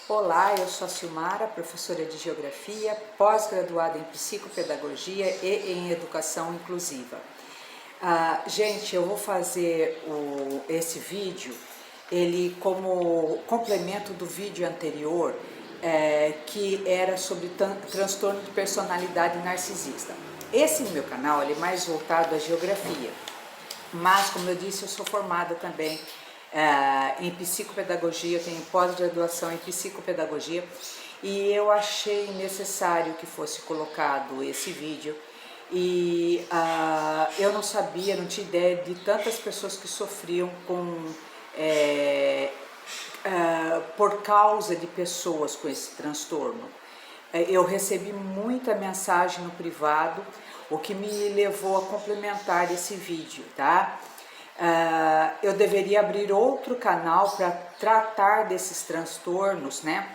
Olá, eu sou a Silmara, professora de Geografia, pós-graduada em Psicopedagogia e em Educação Inclusiva. Gente, eu vou fazer esse vídeo, ele como complemento do vídeo anterior, que era sobre transtorno de personalidade narcisista. Esse no meu canal ele é mais voltado à geografia, mas como eu disse, eu sou formada também em psicopedagogia, eu tenho pós-graduação em psicopedagogia e eu achei necessário que fosse colocado esse vídeo e eu não sabia, não tinha ideia de tantas pessoas que sofriam por causa de pessoas com esse transtorno. Eu recebi muita mensagem no privado, o que me levou a complementar esse vídeo, tá? Eu deveria abrir outro canal para tratar desses transtornos, né?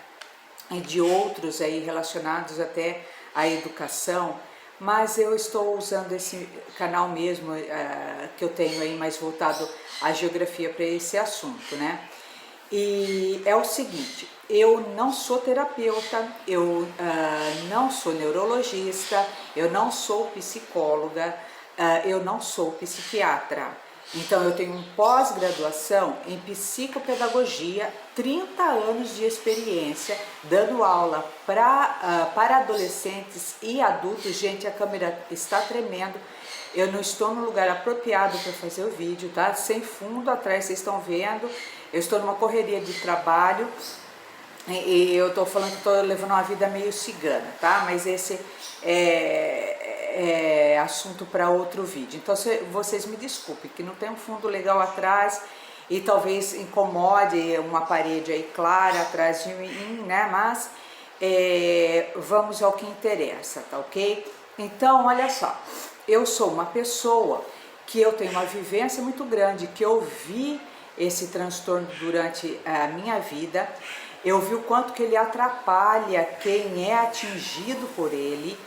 E de outros aí relacionados até à educação, mas eu estou usando esse canal mesmo que eu tenho aí mais voltado à geografia para esse assunto, né? E é o seguinte, eu não sou terapeuta, eu não sou neurologista, eu não sou psicóloga, eu não sou psiquiatra. Então eu tenho pós-graduação em psicopedagogia, 30 anos de experiência dando aula para adolescentes e adultos. Gente, a câmera está tremendo, eu não estou no lugar apropriado para fazer o vídeo, tá? Sem fundo atrás, vocês estão vendo, eu estou numa correria de trabalho e eu estou falando que estou levando uma vida meio cigana, tá? Mas esse é assunto para outro vídeo. Então vocês me desculpem que não tem um fundo legal atrás e talvez incomode uma parede aí clara atrás de mim, né? Mas vamos ao que interessa, tá ok? Então, olha só, eu sou uma pessoa que eu tenho uma vivência muito grande, que eu vi esse transtorno durante a minha vida, eu vi o quanto que ele atrapalha quem é atingido por ele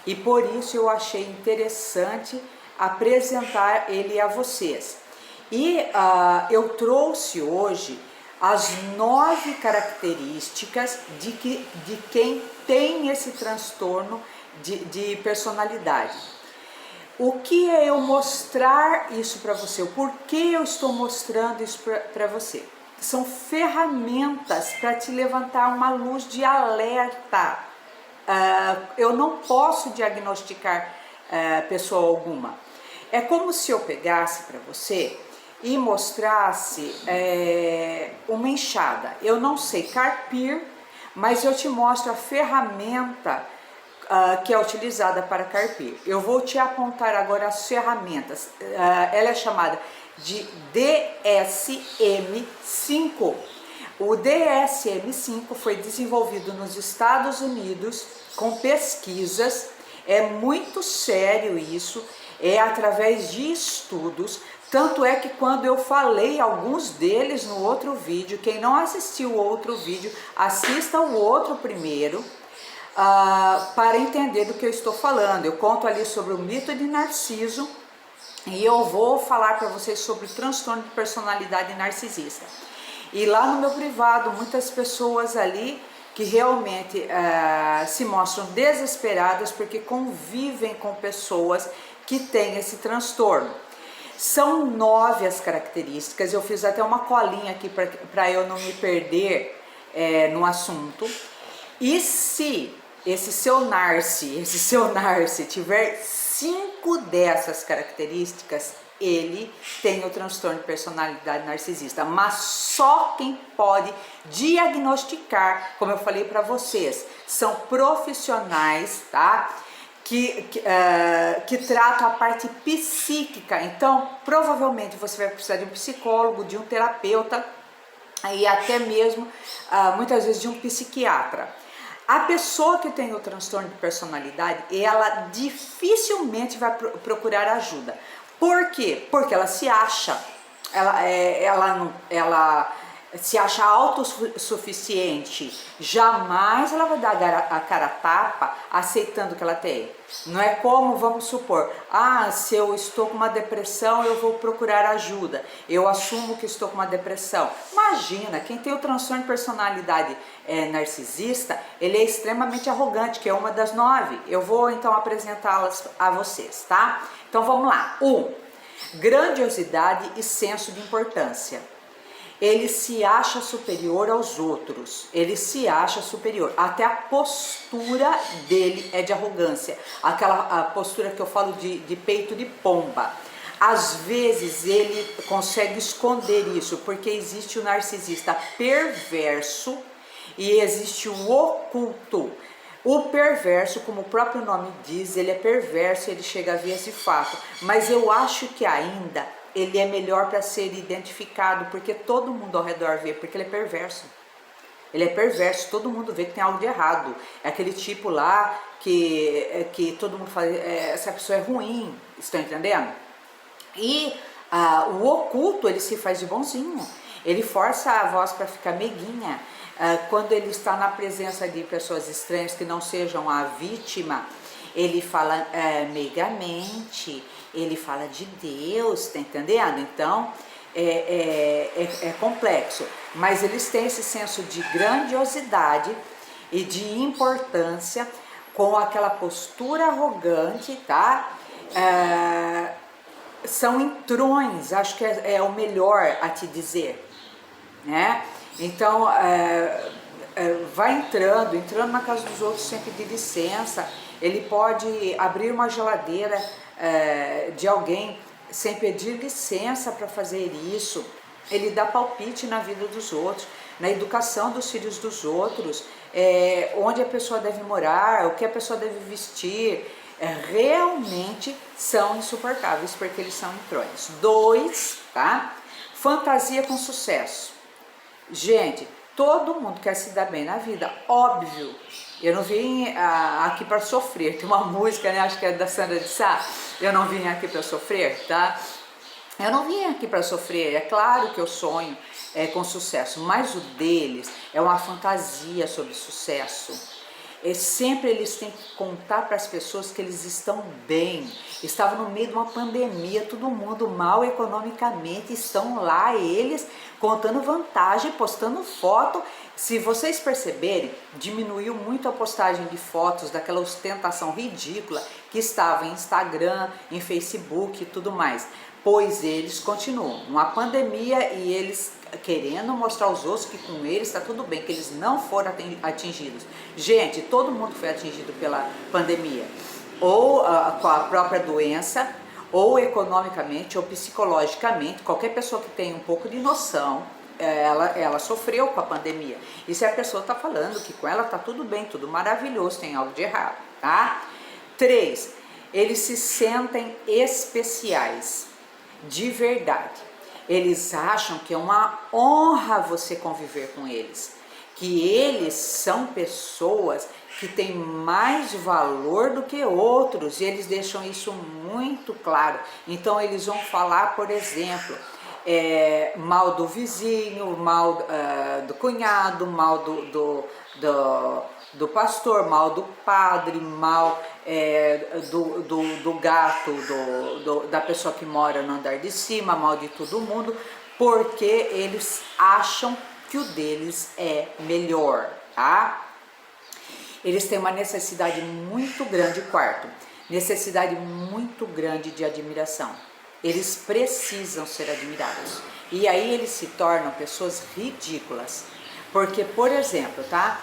e por isso eu achei interessante apresentar ele a vocês. E eu trouxe hoje as 9 características de quem tem esse transtorno de personalidade. O que é eu mostrar isso para você? O porquê eu estou mostrando isso para você? São ferramentas para te levantar uma luz de alerta. Eu não posso diagnosticar pessoa alguma. É como se eu pegasse para você e mostrasse uma enxada. Eu não sei carpir, mas eu te mostro a ferramenta que é utilizada para carpir. Eu vou te apontar agora as ferramentas. Ela é chamada de DSM-5. O DSM-5 foi desenvolvido nos Estados Unidos com pesquisas. É muito sério isso, é através de estudos. Tanto é que quando eu falei alguns deles no outro vídeo, quem não assistiu o outro vídeo, assista o outro primeiro, para entender do que eu estou falando. Eu conto ali sobre o mito de Narciso e eu vou falar para vocês sobre o transtorno de personalidade narcisista. E lá no meu privado, muitas pessoas ali que realmente se mostram desesperadas porque convivem com pessoas que têm esse transtorno. São 9 as características, eu fiz até uma colinha aqui para eu não me perder no assunto. E se esse seu Narci tiver 5 dessas características, ele tem o transtorno de personalidade narcisista. Mas só quem pode diagnosticar, como eu falei para vocês, são profissionais, tá? Que tratam a parte psíquica. Então, provavelmente você vai precisar de um psicólogo, de um terapeuta e até mesmo, muitas vezes, de um psiquiatra. A pessoa que tem o transtorno de personalidade, ela dificilmente vai procurar ajuda. Por quê? Porque ela se acha, ela se acha autossuficiente, jamais ela vai dar a cara a tapa aceitando que ela tem. Não é como, vamos supor, se eu estou com uma depressão, eu vou procurar ajuda. Eu assumo que estou com uma depressão. Imagina, quem tem o transtorno de personalidade narcisista, ele é extremamente arrogante, que é uma das 9. Eu vou então apresentá-las a vocês, tá? Então vamos lá. 1. Grandiosidade e senso de importância. Ele se acha superior aos outros, ele se acha superior, até a postura dele é de arrogância, a postura que eu falo de peito de pomba. Às vezes ele consegue esconder isso, porque existe o narcisista perverso e existe o oculto. O perverso, como o próprio nome diz, ele é perverso, ele chega a vias de fato, mas eu acho que ainda ele é melhor para ser identificado, porque todo mundo ao redor vê, porque ele é perverso. Ele é perverso, todo mundo vê que tem algo de errado. É aquele tipo lá que todo mundo fala, essa pessoa é ruim, estão entendendo? E o oculto, ele se faz de bonzinho, ele força a voz para ficar meiguinha. Quando ele está na presença de pessoas estranhas que não sejam a vítima, ele fala meigamente, ele fala de Deus, tá entendendo? Então é complexo, mas eles têm esse senso de grandiosidade e de importância, com aquela postura arrogante, tá? São entrões, acho que é o melhor a te dizer, né? Então vai entrando na casa dos outros sem pedir licença. Ele pode abrir uma geladeira de alguém sem pedir licença para fazer isso. Ele dá palpite na vida dos outros, na educação dos filhos dos outros, onde a pessoa deve morar, o que a pessoa deve vestir. Realmente são insuportáveis, porque eles são entrões. 2, tá? Fantasia com sucesso. Gente, todo mundo quer se dar bem na vida, óbvio. Eu não vim aqui para sofrer. Tem uma música, né? Acho que é da Sandra de Sá. Eu não vim aqui para sofrer, tá? Eu não vim aqui para sofrer. É claro que eu sonho com sucesso, mas o deles é uma fantasia sobre sucesso. Sempre eles têm que contar para as pessoas que eles estão bem. Estavam no meio de uma pandemia, todo mundo mal economicamente, estão lá eles contando vantagem, postando foto. Se vocês perceberem, diminuiu muito a postagem de fotos daquela ostentação ridícula que estava em Instagram, em Facebook e tudo mais. Pois eles continuam uma pandemia e eles querendo mostrar aos outros que com eles está tudo bem, que eles não foram atingidos. Gente, todo mundo foi atingido pela pandemia, ou com a própria doença, ou economicamente, ou psicologicamente. Qualquer pessoa que tem um pouco de noção, ela sofreu com a pandemia. E se a pessoa está falando que com ela está tudo bem, tudo maravilhoso, tem algo de errado, tá? 3, eles se sentem especiais. De verdade, eles acham que é uma honra você conviver com eles, que eles são pessoas que têm mais valor do que outros, e eles deixam isso muito claro. Então eles vão falar, por exemplo, mal do vizinho, mal do cunhado, mal do pastor, mal do padre, mal do gato, da pessoa que mora no andar de cima, mal de todo mundo, porque eles acham que o deles é melhor, tá? Eles têm uma necessidade muito grande, quarto, necessidade muito grande de admiração. Eles precisam ser admirados. E aí eles se tornam pessoas ridículas. Porque, por exemplo, tá?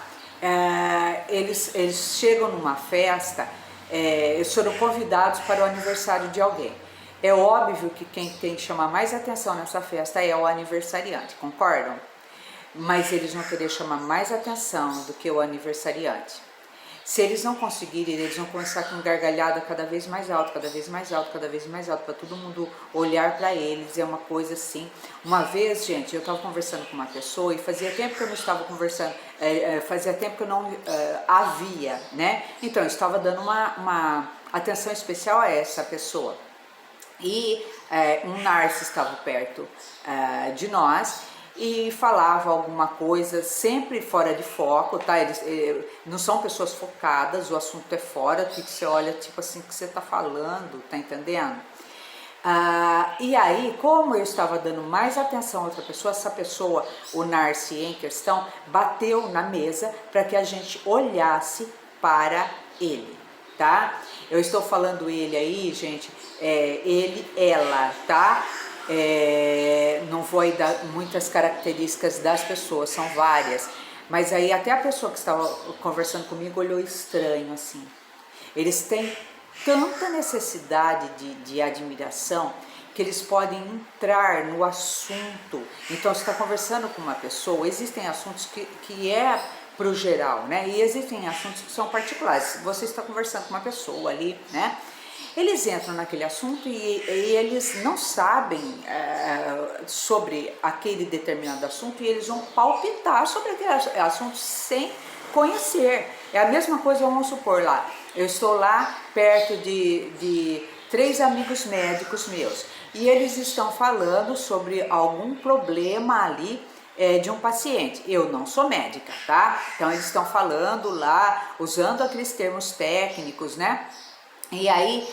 Eles chegam numa festa, eles foram convidados para o aniversário de alguém. É óbvio que quem tem que chamar mais atenção nessa festa é o aniversariante, concordam? Mas eles vão querer chamar mais atenção do que o aniversariante. Se eles não conseguirem, eles vão começar com gargalhada cada vez mais alto, cada vez mais alto, cada vez mais alto, para todo mundo olhar para eles. É uma coisa assim. Uma vez, gente, eu estava conversando com uma pessoa e fazia tempo que eu não estava conversando, fazia tempo que eu não havia, né? Então, eu estava dando uma atenção especial a essa pessoa. E um narcis estava perto de nós. e falava alguma coisa sempre fora de foco, tá? Eles não são pessoas focadas, o assunto é fora, que você olha tipo assim, o que você tá falando, tá entendendo? E aí, como eu estava dando mais atenção a outra pessoa, essa pessoa, o Narci em questão, bateu na mesa para que a gente olhasse para ele, tá? Eu estou falando ele aí, gente, ele, ela, tá? Não vou aí dar muitas características das pessoas, são várias, mas aí até a pessoa que estava conversando comigo olhou estranho assim. Eles têm tanta necessidade de admiração que eles podem entrar no assunto. Então, você está conversando com uma pessoa, existem assuntos que é pro geral, né? E existem assuntos que são particulares. Você está conversando com uma pessoa ali, né? Eles entram naquele assunto e eles não sabem sobre aquele determinado assunto e eles vão palpitar sobre aquele assunto sem conhecer. É a mesma coisa, vamos supor lá, eu estou lá perto de 3 amigos médicos meus e eles estão falando sobre algum problema ali de um paciente. Eu não sou médica, tá? Então eles estão falando lá, usando aqueles termos técnicos, né? E aí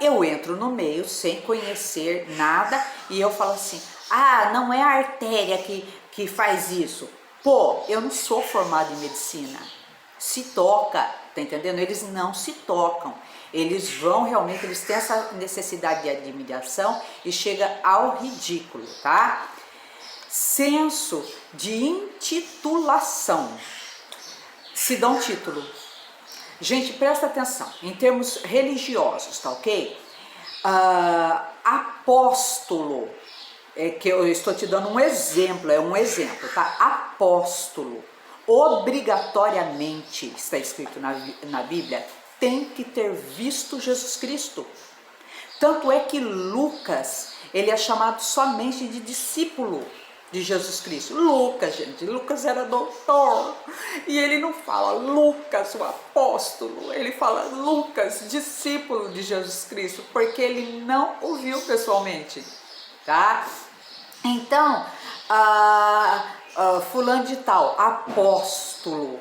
eu entro no meio sem conhecer nada e eu falo assim, não é a artéria que faz isso. Pô, eu não sou formado em medicina. Se toca, tá entendendo? Eles não se tocam. Eles vão realmente, eles têm essa necessidade de admiração e chega ao ridículo, tá? Senso de intitulação. Se dão título. Gente, presta atenção, em termos religiosos, tá ok? Apóstolo, que eu estou te dando um exemplo, tá? Apóstolo, obrigatoriamente, está escrito na Bíblia, tem que ter visto Jesus Cristo. Tanto é que Lucas, ele é chamado somente de discípulo de Jesus Cristo. Lucas, gente, Lucas era doutor e ele não fala Lucas, o apóstolo, ele fala Lucas, discípulo de Jesus Cristo, porque ele não o viu pessoalmente, tá? Então, fulano de tal, apóstolo,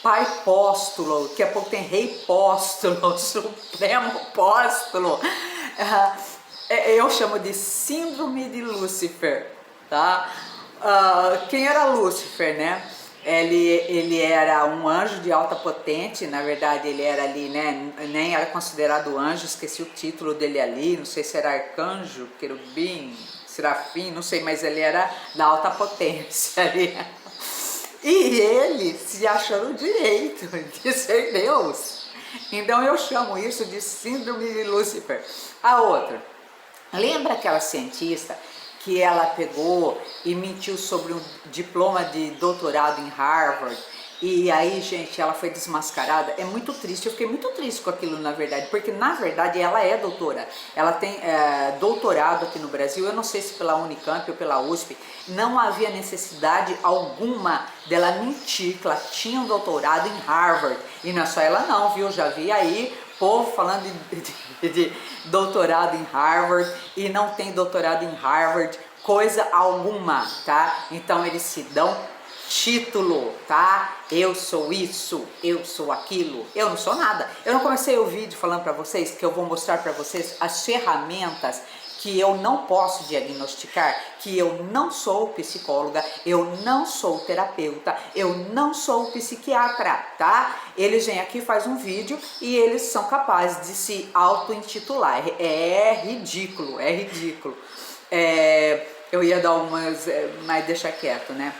pai apóstolo, daqui a pouco tem rei apóstolo, supremo apóstolo, eu chamo de síndrome de Lúcifer, tá? Quem era Lúcifer, né? Ele era um anjo de alta potente, na verdade ele era ali, né? Nem era considerado anjo, esqueci o título dele ali, não sei se era arcanjo, querubim, serafim, não sei, mas ele era da alta potência ali. E ele se achou no direito de ser Deus. Então eu chamo isso de síndrome de Lúcifer. A outra, lembra aquela cientista que ela pegou e mentiu sobre um diploma de doutorado em Harvard? E aí, gente, ela foi desmascarada. É muito triste, eu fiquei muito triste com aquilo, na verdade, porque na verdade ela é doutora. Ela tem doutorado aqui no Brasil, eu não sei se pela Unicamp ou pela USP. Não havia necessidade alguma dela mentir que ela tinha um doutorado em Harvard. E não é só ela não, viu? Já vi aí povo falando de doutorado em Harvard e não tem doutorado em Harvard, coisa alguma, tá? Então eles se dão título, tá? Eu sou isso, eu sou aquilo, eu não sou nada. Eu não comecei o vídeo falando para vocês que eu vou mostrar para vocês as ferramentas que eu não posso diagnosticar, que eu não sou psicóloga, eu não sou terapeuta, eu não sou psiquiatra, tá? Eles vêm aqui, faz um vídeo e eles são capazes de se auto-intitular. É ridículo, é ridículo. Eu ia dar umas, mas deixa quieto, né?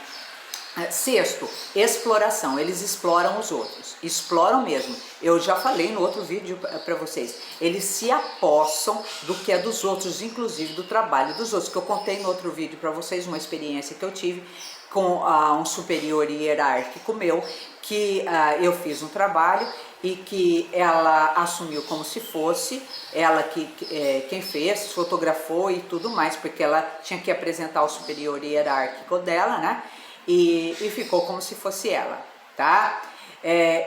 Sexto, exploração. Eles exploram os outros, exploram mesmo. Eu já falei no outro vídeo para vocês. Eles se apossam do que é dos outros, inclusive do trabalho dos outros, que eu contei no outro vídeo para vocês, uma experiência que eu tive com um superior hierárquico meu, que eu fiz um trabalho e que ela assumiu como se fosse ela quem fez, fotografou e tudo mais, porque ela tinha que apresentar o superior hierárquico dela, né? E ficou como se fosse ela, tá?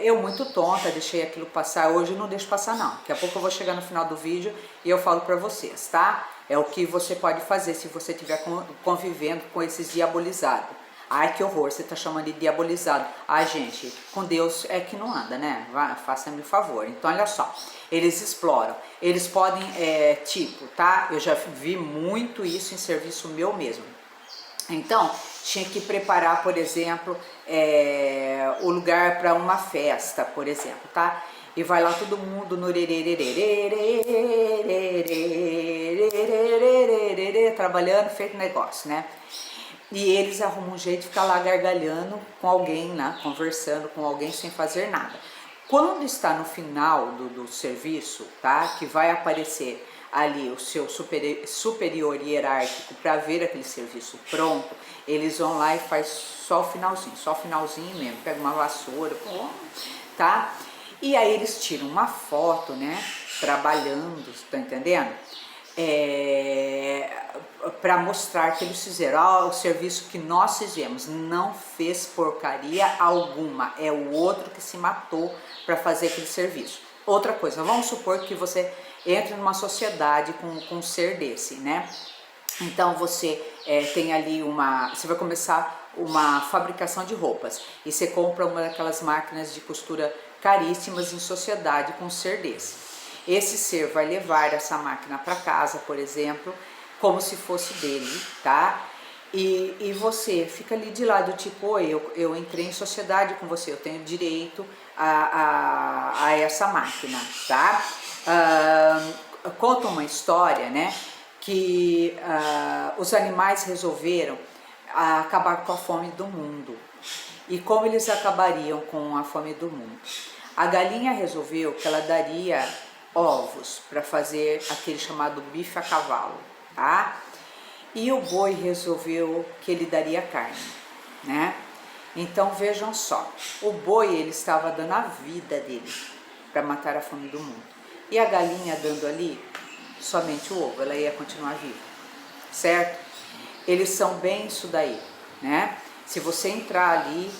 Eu muito tonta, deixei aquilo passar, hoje não deixo passar não. Daqui a pouco eu vou chegar no final do vídeo e eu falo pra vocês, tá? É o que você pode fazer se você estiver convivendo com esses diabolizados. Ai, que horror, você está chamando de diabolizado. Ai, gente, com Deus é que não anda, né? Faça-me o favor. Então, olha só, eles exploram. Eles podem, tipo, tá? Eu já vi muito isso em serviço meu mesmo. Então, tinha que preparar, por exemplo, o lugar para uma festa, por exemplo, tá? E vai lá todo mundo no trabalhando, feito negócio, né? E eles arrumam um jeito de ficar lá gargalhando com alguém, né? Conversando com alguém sem fazer nada. Quando está no final do serviço, tá? Que vai aparecer ali o seu superior hierárquico para ver aquele serviço pronto, eles vão lá e faz só o finalzinho mesmo, pega uma vassoura, tá? E aí eles tiram uma foto, né? Trabalhando, tá entendendo? Para mostrar que eles fizeram, o serviço que nós fizemos não fez porcaria alguma, é o outro que se matou para fazer aquele serviço. Outra coisa, vamos supor que você entre numa sociedade com um ser desse, né? Então você tem ali você vai começar uma fabricação de roupas e você compra uma daquelas máquinas de costura caríssimas em sociedade com um ser desse. Esse ser vai levar essa máquina para casa, por exemplo, como se fosse dele, tá? E você fica ali de lado, tipo, oi, eu entrei em sociedade com você, eu tenho direito a essa máquina, tá? Conta uma história, né? Que os animais resolveram acabar com a fome do mundo. E como eles acabariam com a fome do mundo? A galinha resolveu que ela daria ovos para fazer aquele chamado bife a cavalo, tá? E o boi resolveu que ele daria carne, né? Então vejam só, o boi ele estava dando a vida dele para matar a fome do mundo. E a galinha dando ali somente o ovo, ela ia continuar viva, certo? Eles são bem isso daí, né? Se você entrar ali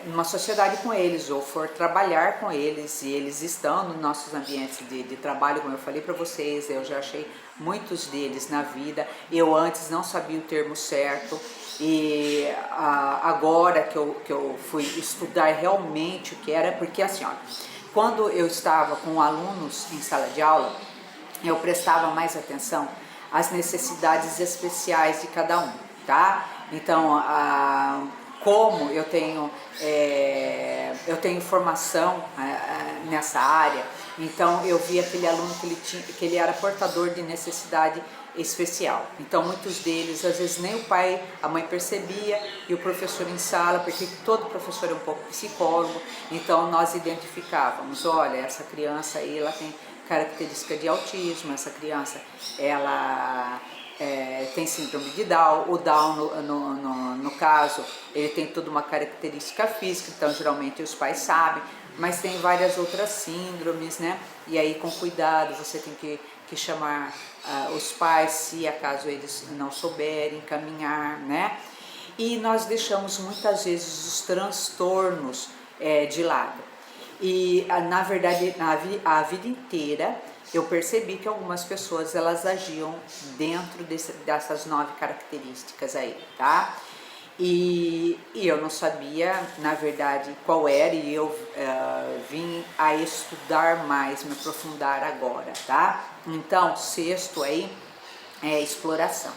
numa sociedade com eles ou for trabalhar com eles e eles estão nos nossos ambientes de trabalho, como eu falei para vocês, eu já achei muitos deles na vida. Eu antes não sabia o termo certo e agora que eu fui estudar realmente o que era, porque assim, ó, quando eu estava com alunos em sala de aula, eu prestava mais atenção às necessidades especiais de cada um, tá? Então, como eu tenho formação nessa área, então eu vi aquele aluno que ele era portador de necessidade especial. Então muitos deles, às vezes nem o pai, a mãe percebia, e o professor em sala, porque todo professor é um pouco psicólogo, então nós identificávamos, olha, essa criança aí, ela tem característica de autismo, essa criança, ela tem síndrome de Down, o Down no caso, ele tem toda uma característica física, então geralmente os pais sabem, mas tem várias outras síndromes, né? E aí com cuidado você tem que chamar os pais, se acaso eles não souberem encaminhar, né? E nós deixamos muitas vezes os transtornos de lado. E na verdade a vida inteira eu percebi que algumas pessoas elas agiam dentro dessas 9 características aí, tá? E eu não sabia, na verdade, qual era, e eu vim a estudar mais, me aprofundar agora, tá? Então, 6º aí é exploração.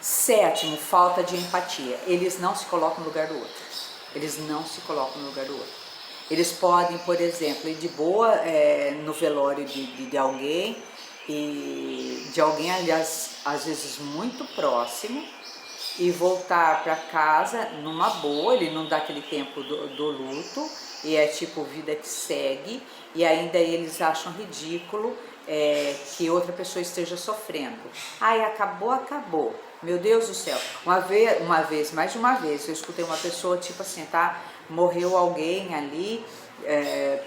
7º, falta de empatia. Eles não se colocam no lugar do outro. Eles não se colocam no lugar do outro. Eles podem, por exemplo, ir de boa no velório de alguém, e de alguém, aliás, às vezes muito próximo, e voltar para casa numa boa, ele não dá aquele tempo do luto, e é tipo vida que segue, e ainda eles acham ridículo que outra pessoa esteja sofrendo. Ai, acabou. Meu Deus do céu. Mais de uma vez, eu escutei uma pessoa tipo assim, tá? Morreu alguém ali,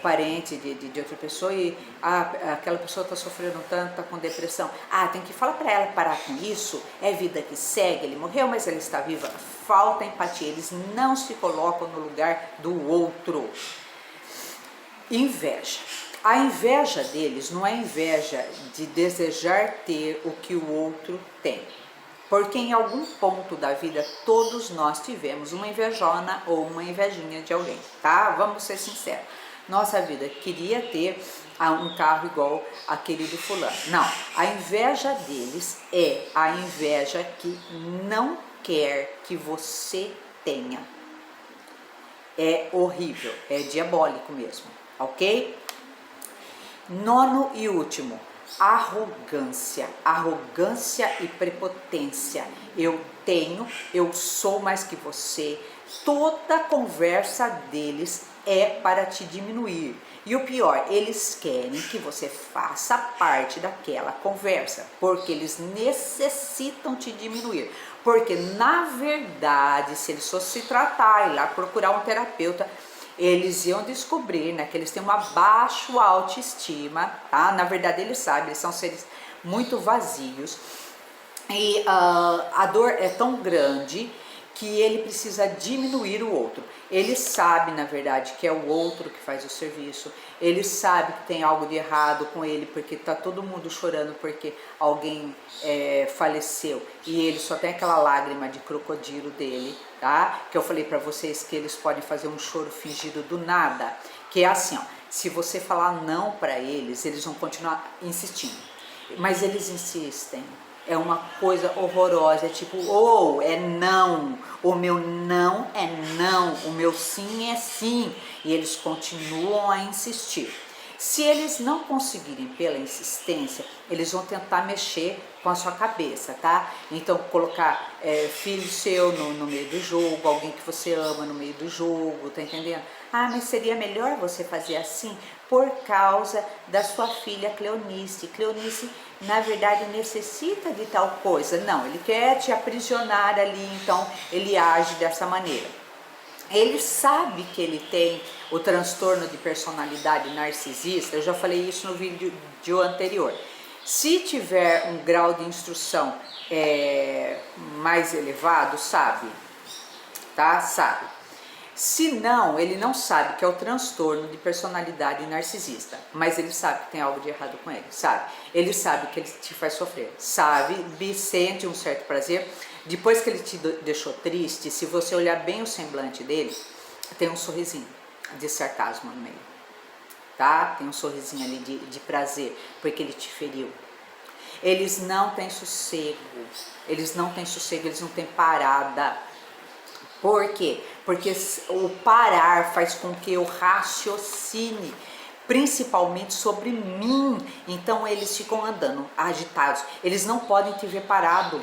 parente de outra pessoa, e aquela pessoa está sofrendo tanto, está com depressão. Tem que falar para ela parar com isso, é vida que segue, ele morreu, mas ela está viva. Falta empatia, eles não se colocam no lugar do outro. Inveja. A inveja deles não é inveja de desejar ter o que o outro tem. Porque em algum ponto da vida todos nós tivemos uma invejona ou uma invejinha de alguém, tá? Vamos ser sinceros. Nossa vida queria ter um carro igual aquele do fulano. Não, a inveja deles é a inveja que não quer que você tenha. É horrível, é diabólico mesmo, ok? Nono e último, arrogância. Arrogância e prepotência. Eu tenho, eu sou mais que você. Toda conversa deles é para te diminuir. E o pior, eles querem que você faça parte daquela conversa, porque eles necessitam te diminuir. Porque na verdade, se eles fossem se tratar e lá procurar um terapeuta, eles iam descobrir, né, que eles têm uma baixa autoestima, tá? Na verdade eles sabem, eles são seres muito vazios e a dor é tão grande que ele precisa diminuir o outro. Ele sabe, na verdade, que é o outro que faz o serviço. Ele sabe que tem algo de errado com ele, porque tá todo mundo chorando porque alguém faleceu e ele só tem aquela lágrima de crocodilo dele, tá? Que eu falei para vocês que eles podem fazer um choro fingido do nada, que é assim, ó, se você falar não para eles, eles vão continuar insistindo, mas eles insistem. É uma coisa horrorosa, é tipo, é não, o meu não é não, o meu sim é sim, e eles continuam a insistir. Se eles não conseguirem pela insistência, eles vão tentar mexer com a sua cabeça, tá? Então colocar filho seu no meio do jogo, alguém que você ama no meio do jogo, tá entendendo? Ah, mas seria melhor você fazer assim por causa da sua filha Cleonice. Cleonice, na verdade, necessita de tal coisa. Não, ele quer te aprisionar ali, então ele age dessa maneira. Ele sabe que ele tem o transtorno de personalidade narcisista, eu já falei isso no vídeo anterior. Se tiver um grau de instrução mais elevado, sabe, tá? Sabe. Se não, ele não sabe que é o transtorno de personalidade narcisista, mas ele sabe que tem algo de errado com ele, sabe? Ele sabe que ele te faz sofrer, sabe? Sente um certo prazer. Depois que ele te deixou triste, se você olhar bem o semblante dele, tem um sorrisinho de sarcasmo no meio, tá? Tem um sorrisinho ali de prazer, porque ele te feriu. Eles não têm sossego, eles não têm parada. Por quê? Porque o parar faz com que eu raciocine, principalmente sobre mim. Então eles ficam andando agitados, eles não podem te ver parado.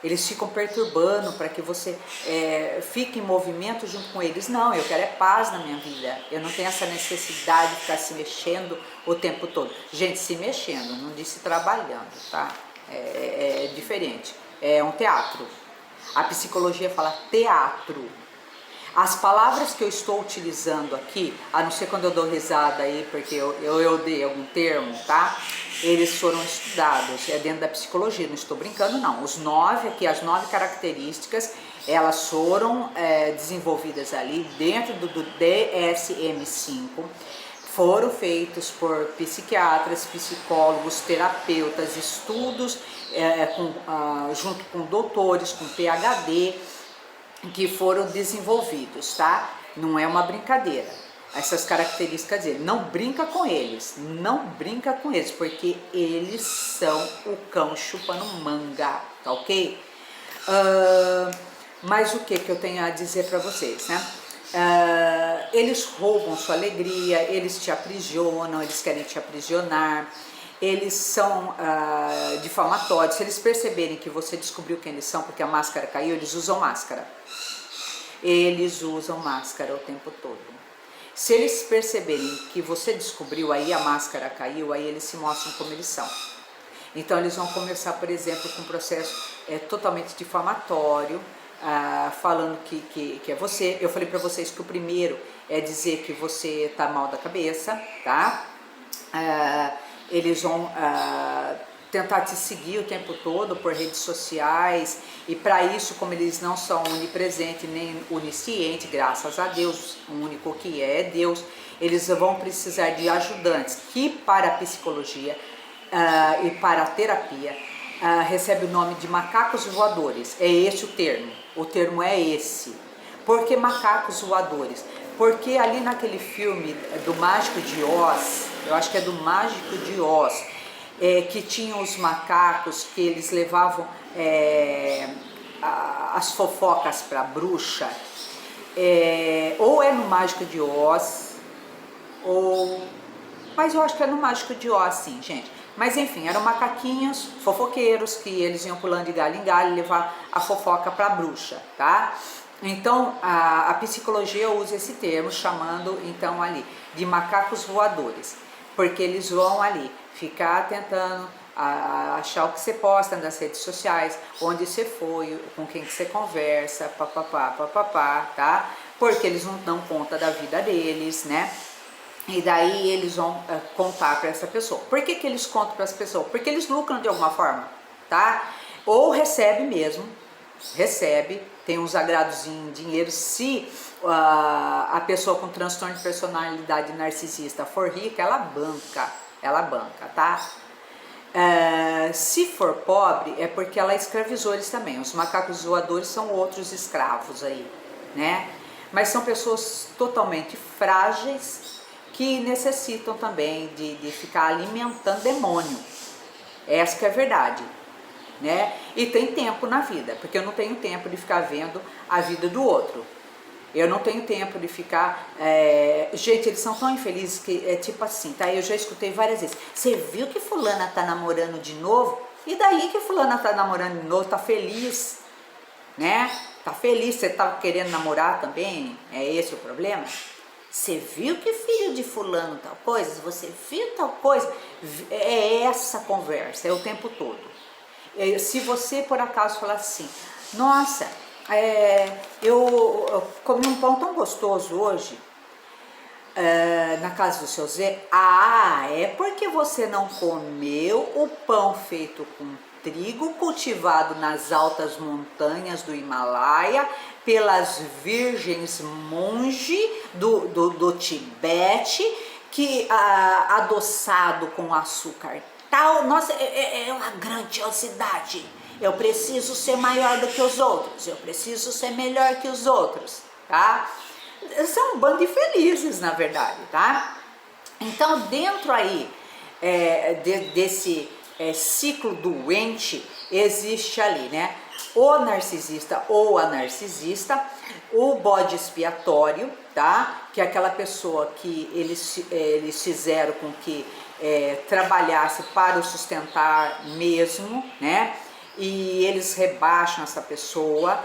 Eles ficam perturbando para que você fique em movimento junto com eles. Não, eu quero paz na minha vida. Eu não tenho essa necessidade de ficar se mexendo o tempo todo. Gente, se mexendo, não disse trabalhando, tá? É diferente. É um teatro. A psicologia fala teatro. As palavras que eu estou utilizando aqui, a não ser quando eu dou risada aí, porque eu dei algum termo, tá? Eles foram estudados, é dentro da psicologia, não estou brincando não. As 9 características, elas foram desenvolvidas ali dentro do DSM-5, foram feitos por psiquiatras, psicólogos, terapeutas, estudos junto com doutores, com PhD, que foram desenvolvidos, tá? Não é uma brincadeira. Essas características dele, não brinca com eles, porque eles são o cão chupando manga, tá ok? Mas o que eu tenho a dizer para vocês, né? Eles roubam sua alegria, eles te aprisionam, eles querem te aprisionar, eles são difamatórios. Se eles perceberem que você descobriu quem eles são porque a máscara caiu, eles usam máscara. Eles usam máscara o tempo todo. Se eles perceberem que você descobriu, aí a máscara caiu, aí eles se mostram como eles são. Então eles vão começar, por exemplo, com um processo totalmente difamatório, falando que é você. Eu falei para vocês que o primeiro é dizer que você tá mal da cabeça, tá? Eles vão tentar te seguir o tempo todo por redes sociais, e para isso, como eles não são onipresente nem onisciente, graças a Deus, o único que é Deus, eles vão precisar de ajudantes que para a psicologia e para a terapia recebe o nome de macacos voadores. É esse o termo é esse. Por que macacos voadores? Porque ali naquele filme do Mágico de Oz, eu acho que é do Mágico de Oz, que tinham os macacos que eles levavam as fofocas para a bruxa, ou é no Mágico de Oz, mas eu acho que é no Mágico de Oz, sim, gente. Mas enfim, eram macaquinhos fofoqueiros que eles iam pulando de galho em galho levar a fofoca para a bruxa, tá? Então a psicologia usa esse termo, chamando então ali de macacos voadores, porque eles vão ali ficar tentando achar o que você posta nas redes sociais, onde você foi, com quem que você conversa, papapá, tá? Porque eles não dão conta da vida deles, né? E daí eles vão contar para essa pessoa. Por que que eles contam para essa pessoa? Porque eles lucram de alguma forma, tá? Ou recebe mesmo, tem uns agrados em dinheiro. Se a pessoa com transtorno de personalidade narcisista for rica, ela banca, tá? Se for pobre, é porque ela escravizou eles também. Os macacos voadores são outros escravos aí, né? Mas são pessoas totalmente frágeis, que necessitam também de ficar alimentando demônio. Essa que é a verdade, né? E tem tempo na vida, porque eu não tenho tempo de ficar vendo a vida do outro. Eu não tenho tempo de ficar... Gente, eles são tão infelizes que é tipo assim, tá? Eu já escutei várias vezes. Você viu que fulana tá namorando de novo? E daí que fulana tá namorando de novo? Tá feliz, né? Tá feliz, você tá querendo namorar também? É esse o problema? Você viu que filho de fulano tal coisa? Você viu tal coisa? É essa conversa, é o tempo todo. Se você por acaso falar assim, nossa, eu comi um pão tão gostoso hoje, na casa do seu Zé. É porque você não comeu o pão feito com trigo cultivado nas altas montanhas do Himalaia pelas virgens monge do Tibete, que adoçado com açúcar tal. Nossa, é uma grandiosidade. Eu preciso ser maior do que os outros, eu preciso ser melhor que os outros, tá? São um bando de felizes, na verdade, tá? Então, dentro aí desse ciclo doente, existe ali, né? O narcisista ou a narcisista, o bode expiatório, tá? Que é aquela pessoa que eles fizeram com que trabalhasse para o sustentar mesmo, né? E eles rebaixam essa pessoa.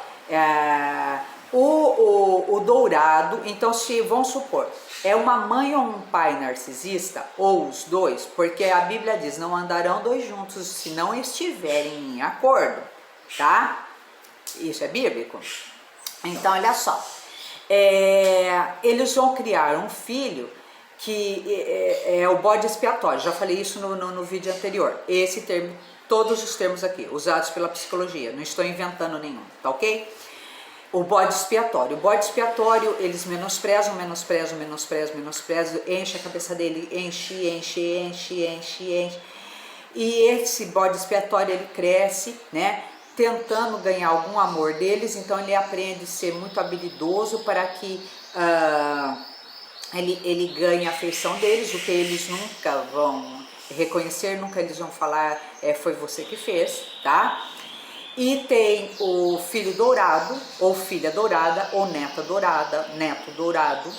O dourado, então, se vamos supor, é uma mãe ou um pai narcisista, ou os dois, porque a Bíblia diz, não andarão dois juntos se não estiverem em acordo, tá? Isso é bíblico. Então, olha só, eles vão criar um filho que é o bode expiatório. Já falei isso no vídeo anterior. Esse termo, todos os termos aqui, usados pela psicologia, não estou inventando nenhum, tá ok? O bode expiatório. O bode expiatório, eles menosprezam, enche a cabeça dele, enche. E esse bode expiatório, ele cresce, né, tentando ganhar algum amor deles, então ele aprende a ser muito habilidoso para que ele ganhe a afeição deles, o que eles nunca vão reconhecer, nunca eles vão falar, foi você que fez, tá? E tem o filho dourado, ou filha dourada, ou neto dourado,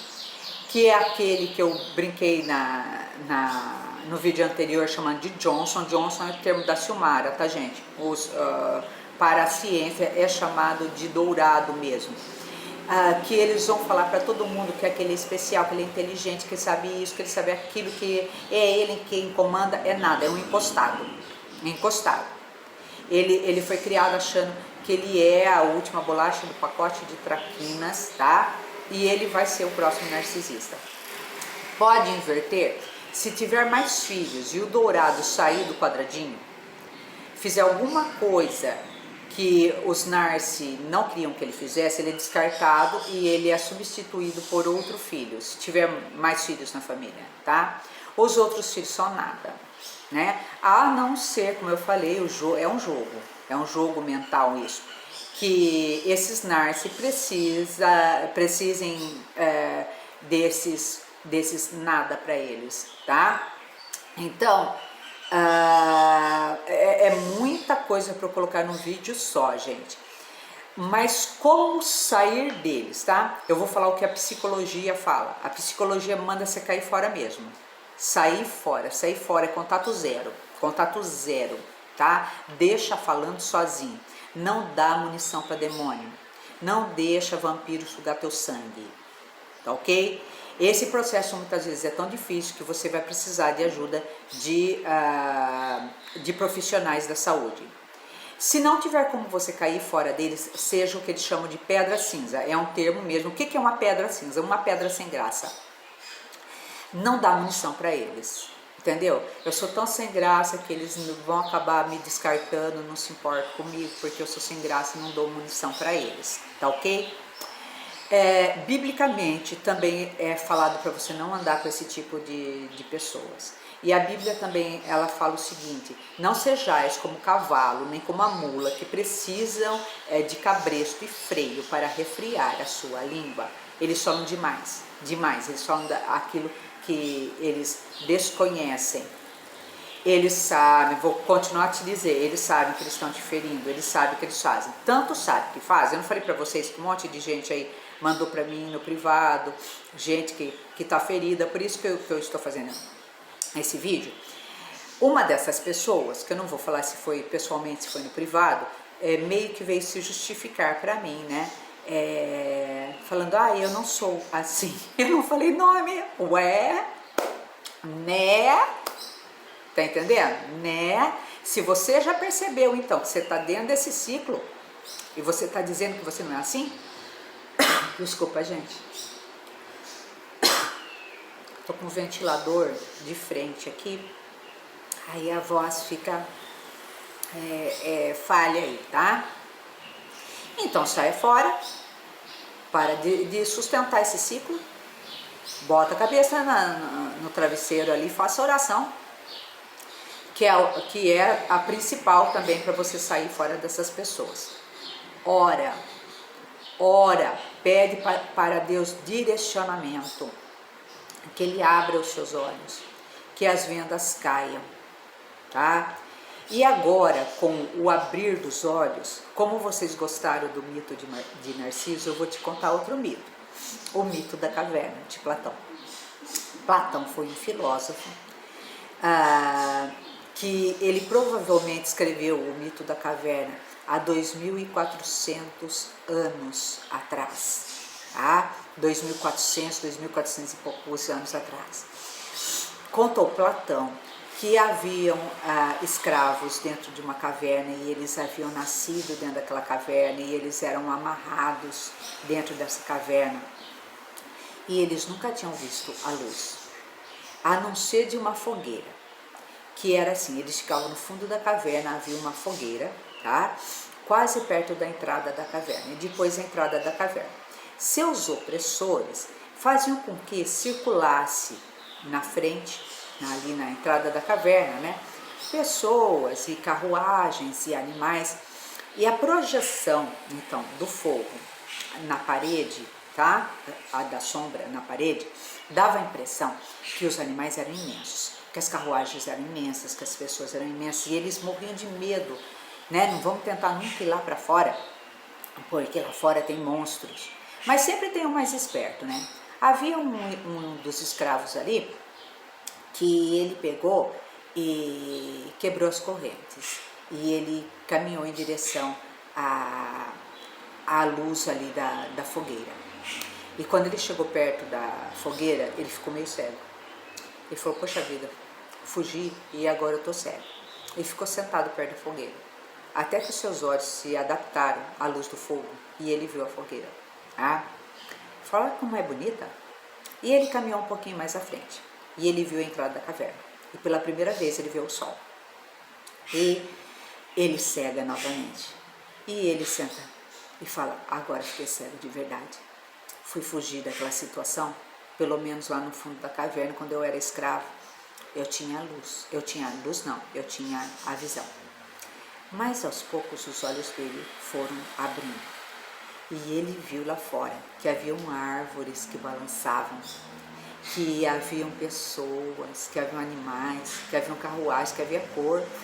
que é aquele que eu brinquei no vídeo anterior chamando de Johnson. Johnson é o termo da Silmara, tá, gente? Para a ciência é chamado de dourado mesmo. Que eles vão falar para todo mundo que aquele é especial, que ele é inteligente, que ele sabe isso, que ele sabe aquilo, que é ele quem comanda, é nada, é um encostado. Ele foi criado achando que ele é a última bolacha do pacote de traquinas, tá? E ele vai ser o próximo narcisista. Pode inverter, se tiver mais filhos e o dourado sair do quadradinho, fizer alguma coisa que os Narci não queriam que ele fizesse, ele é descartado e ele é substituído por outro filho, se tiver mais filhos na família, tá? Os outros filhos são nada, né? A não ser, como eu falei, é um jogo mental isso, que esses Narci precisem desses nada para eles, tá? Então, é muita coisa para eu colocar num vídeo só, gente. Mas como sair deles, tá? Eu vou falar o que a psicologia fala. A psicologia manda você cair fora mesmo. Sair fora é contato zero, tá? Deixa falando sozinho. Não dá munição para demônio. Não deixa vampiro sugar teu sangue, tá ok? Esse processo muitas vezes é tão difícil que você vai precisar de ajuda de profissionais da saúde. Se não tiver como você cair fora deles, seja o que eles chamam de pedra cinza. É um termo mesmo. O que é uma pedra cinza? Uma pedra sem graça. Não dá munição para eles, entendeu? Eu sou tão sem graça que eles vão acabar me descartando, não se importam comigo, porque eu sou sem graça e não dou munição para eles, tá ok? Biblicamente também é falado para você não andar com esse tipo de pessoas. E a Bíblia também, ela fala o seguinte: não sejais como cavalo, nem como a mula, que precisam de cabresto e freio para refriar a sua língua. Eles falam demais, eles falam aquilo que eles desconhecem. Eles sabem, vou continuar a te dizer, eles sabem que eles estão te ferindo, eles sabem que eles fazem. Tanto sabem que fazem, eu não falei para vocês que um monte de gente aí mandou para mim no privado, gente que tá ferida, por isso que eu estou fazendo esse vídeo. Uma dessas pessoas, que eu não vou falar se foi pessoalmente, se foi no privado, meio que veio se justificar para mim, né? Falando, eu não sou assim. Eu não falei nome, né? Tá entendendo? Né? Se você já percebeu, então, que você tá dentro desse ciclo e você tá dizendo que você não é assim, desculpa, gente. Tô com um ventilador de frente aqui, aí a voz fica falha aí, tá? Então saia fora, para de sustentar esse ciclo, bota a cabeça no travesseiro ali, faça oração, que é a principal também para você sair fora dessas pessoas. Ora, pede para Deus direcionamento, que Ele abra os seus olhos, que as vendas caiam, tá? E agora, com o abrir dos olhos, como vocês gostaram do mito de Narciso, eu vou te contar outro mito, o mito da caverna de Platão. Platão foi um filósofo que ele provavelmente escreveu o mito da caverna há 2.400 anos atrás, tá? 2.400 e poucos anos atrás. Contou Platão que haviam escravos dentro de uma caverna e eles haviam nascido dentro daquela caverna e eles eram amarrados dentro dessa caverna e eles nunca tinham visto a luz, a não ser de uma fogueira, que era assim, eles ficavam no fundo da caverna, havia uma fogueira, tá? Quase perto da entrada da caverna, e depois da entrada da caverna. Seus opressores faziam com que circulasse na frente, ali na entrada da caverna, né? Pessoas e carruagens e animais, e a projeção, então, do fogo na parede, tá? A da sombra na parede, dava a impressão que os animais eram imensos, que as carruagens eram imensas, que as pessoas eram imensas, e eles morriam de medo, né? Não vamos tentar nunca ir lá para fora, porque lá fora tem monstros. Mas sempre tem um mais esperto, né? Havia um dos escravos ali que ele pegou e quebrou as correntes. E ele caminhou em direção à luz ali da fogueira. E quando ele chegou perto da fogueira, ele ficou meio cego. Ele falou, poxa vida, fugi e agora eu tô cego. Ele ficou sentado perto da fogueira, até que os seus olhos se adaptaram à luz do fogo e ele viu a fogueira. Fala como é bonita. E ele caminhou um pouquinho mais à frente e ele viu a entrada da caverna. E pela primeira vez ele viu o sol. E ele cega novamente. E ele senta e fala, agora fiquei cego de verdade. Fui fugir daquela situação, pelo menos lá no fundo da caverna, quando eu era escravo, eu tinha luz. Eu tinha luz não, eu tinha a visão. Mas aos poucos os olhos dele foram abrindo. E ele viu lá fora que haviam árvores que balançavam, que haviam pessoas, que haviam animais, que haviam carruagens, que havia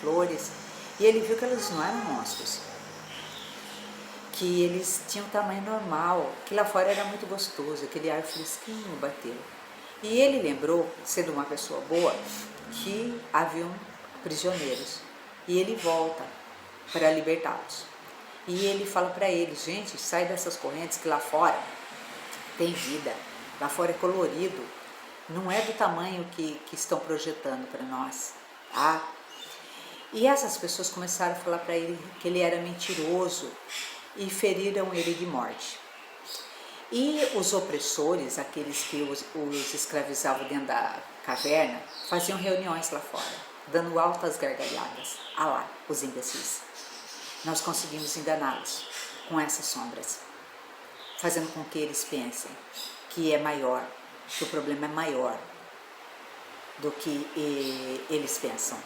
flores. E ele viu que eles não eram monstros, que eles tinham tamanho normal, que lá fora era muito gostoso, aquele ar fresquinho bateu. E ele lembrou, sendo uma pessoa boa, que haviam prisioneiros. E ele volta para libertá-los. E ele fala para eles, gente, sai dessas correntes que lá fora tem vida, lá fora é colorido, não é do tamanho que estão projetando para nós. Tá? E essas pessoas começaram a falar para ele que ele era mentiroso e feriram ele de morte. E os opressores, aqueles que os escravizavam dentro da caverna, faziam reuniões lá fora, dando altas gargalhadas. Ah lá, os imbecis. Nós conseguimos enganá-los com essas sombras, fazendo com que eles pensem que é maior, que o problema é maior do que eles pensam.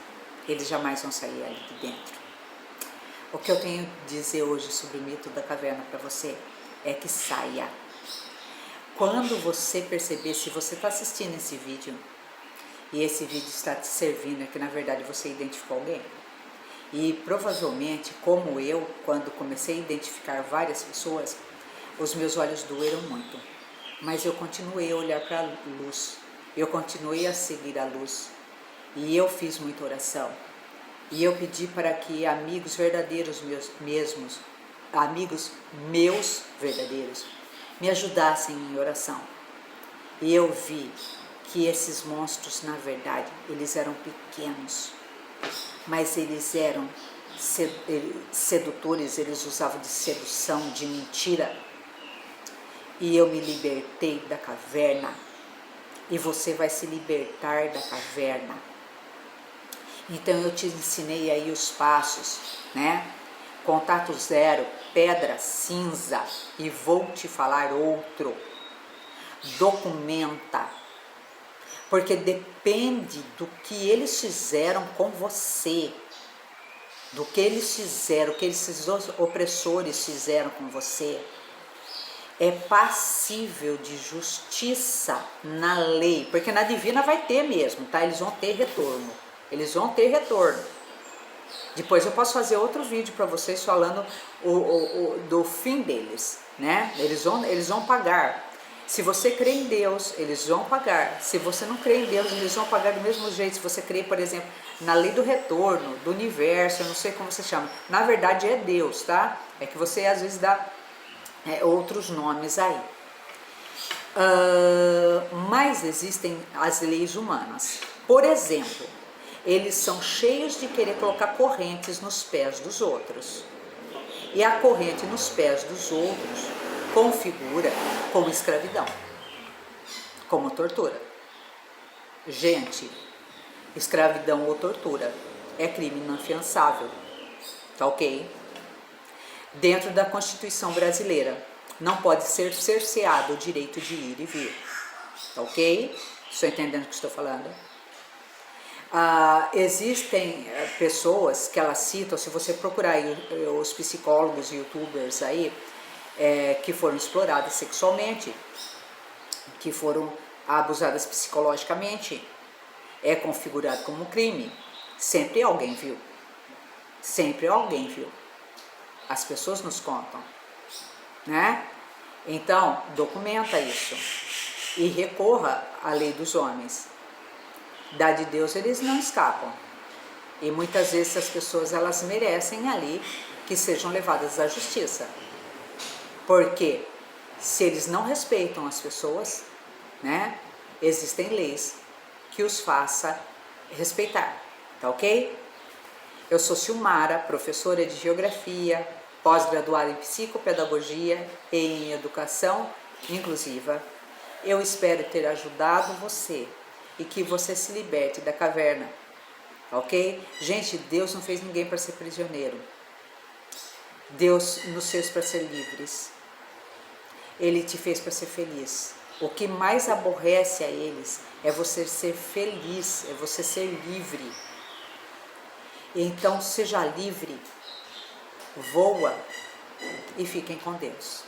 Eles jamais vão sair ali de dentro. O que eu tenho a dizer hoje sobre o mito da caverna para você é que saia. Quando você perceber, se você está assistindo esse vídeo e esse vídeo está te servindo, é que na verdade você identificou alguém. E provavelmente, como eu, quando comecei a identificar várias pessoas, os meus olhos doeram muito. Mas eu continuei a olhar para a luz, eu continuei a seguir a luz. E eu fiz muita oração. E eu pedi para que amigos verdadeiros amigos meus verdadeiros, me ajudassem em oração. E eu vi que esses monstros, na verdade, eles eram pequenos, mas eles eram sedutores, eles usavam de sedução, de mentira. E eu me libertei da caverna, e você vai se libertar da caverna. Então eu te ensinei aí os passos, né? Contato zero, pedra cinza, e vou te falar outro. Documenta, porque depende do que eles fizeram com você, do que eles fizeram, o que esses opressores fizeram com você, é passível de justiça na lei, porque na divina vai ter mesmo, tá? Eles vão ter retorno, eles vão ter retorno. Depois eu posso fazer outro vídeo para vocês falando do fim deles, né? Eles vão pagar. Se você crê em Deus, eles vão pagar. Se você não crê em Deus, eles vão pagar do mesmo jeito. Se você crê, por exemplo, na lei do retorno, do universo, eu não sei como você chama. Na verdade é Deus, tá? É que você às vezes dá outros nomes aí. Mas existem as leis humanas. Por exemplo, eles são cheios de querer colocar correntes nos pés dos outros. E a corrente nos pés dos outros configura como escravidão, como tortura. Gente, escravidão ou tortura é crime inafiançável, tá ok? Dentro da Constituição brasileira, não pode ser cerceado o direito de ir e vir, tá ok? Estou entendendo o que estou falando? Existem pessoas que elas citam, se você procurar aí, os psicólogos e youtubers aí, que foram exploradas sexualmente, que foram abusadas psicologicamente, é configurado como crime. Sempre alguém viu. Sempre alguém viu. As pessoas nos contam, né? Então, documenta isso e recorra à lei dos homens. Da de Deus eles não escapam. E muitas vezes as pessoas elas merecem ali que sejam levadas à justiça. Porque se eles não respeitam as pessoas, né, existem leis que os faça respeitar, tá ok? Eu sou Silmara, professora de Geografia, pós-graduada em Psicopedagogia e em Educação Inclusiva. Eu espero ter ajudado você e que você se liberte da caverna, ok? Gente, Deus não fez ninguém para ser prisioneiro. Deus nos fez para ser livres. Ele te fez para ser feliz. O que mais aborrece a eles é você ser feliz, é você ser livre. Então seja livre, voa e fiquem com Deus.